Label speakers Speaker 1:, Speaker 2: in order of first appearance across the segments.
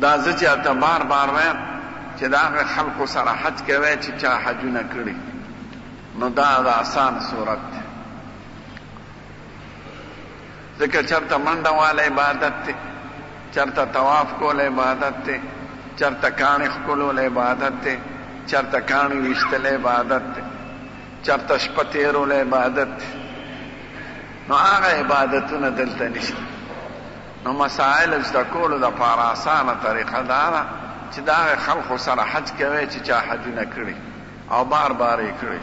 Speaker 1: دا زه چې ته بار بار وایم چې د هغه خلقو سره حج کوی چې چا حجونه کړي، نو دا د آسان صورت دی. ځکه چرته منډه واله عبادت دی، چرته طواف کول عبادت دی، چرته کاڼي ښکلول عبادت دی، چرته کاڼي ویشتل عبادت دی، چرته شپه تېرول عبادت دی. نو هغه عبادتونه دلته نشته. نو مسائل زده کولو دپاره اسانه طریقه دا ده چې د هغې خلقو سره حج کوی چې چا حجونه کړي او بار بار یې کړي،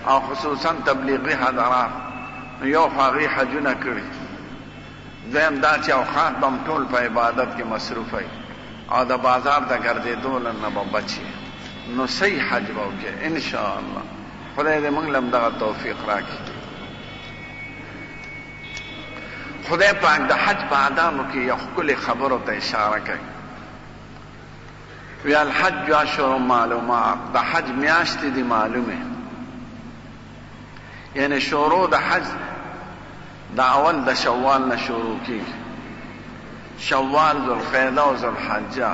Speaker 1: او خصوصا تبلیغي حضرات نو یو خو هغوی حجونه کړي، دویم دا چې اوقات به هم ټول په عبادت کې مصروفه وي او د بازار د ګرځېدو نه به بچ نو صحیح حج به وکړي انشاءالله. خدای دې موږ له هم دغه توفیق راکړي. خدای پاک د حج په احکامو کې یو ښکلې خبرو ته اشاره کوي. وی الحج اشهر معلومات، د حج میاشتې دي معلومې، یعنی شروع د حج د اول د شوال نه شروع کیږي، شوال، ذوالقعده او ذوالحجه،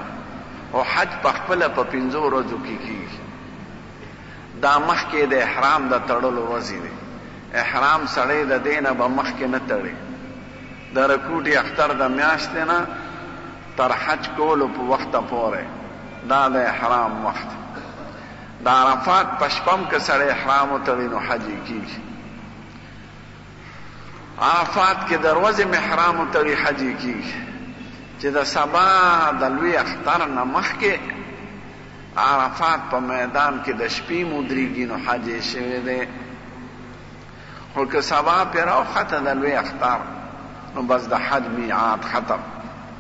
Speaker 1: او حج په خپله په 5 ورځو کې کیږي. دا مخکې د احرام د تړلو ورځې دي. احرام سړی د دې نه به مخکې نه تړي، د رکوټي اختر د میاشتې نه تر حج کولو په وخته پورې دا د احرام وخت. د عرفات په شپم که سړی احرام وتړي نو حج یې کیږي. عرفات کې د ورځې احرام وتړي حج یې کیږي. چې د سبا د لوی اختر نه مخکې عرفات په میدان کې د شپې مودرېږي نو حج یې شوی دی. خو که سبا پرې راوخته د لوی اختر نو بس د حج میعاد ختم،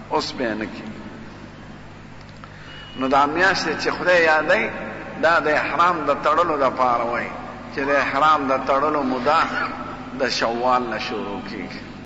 Speaker 1: اوس به یې نه کېږي. نو دا میاشتې چې خدای یادوي دا د احرام د تړلو دپاره وایي چې د احرام د تړلو موده د شوال نه شروع کېږي.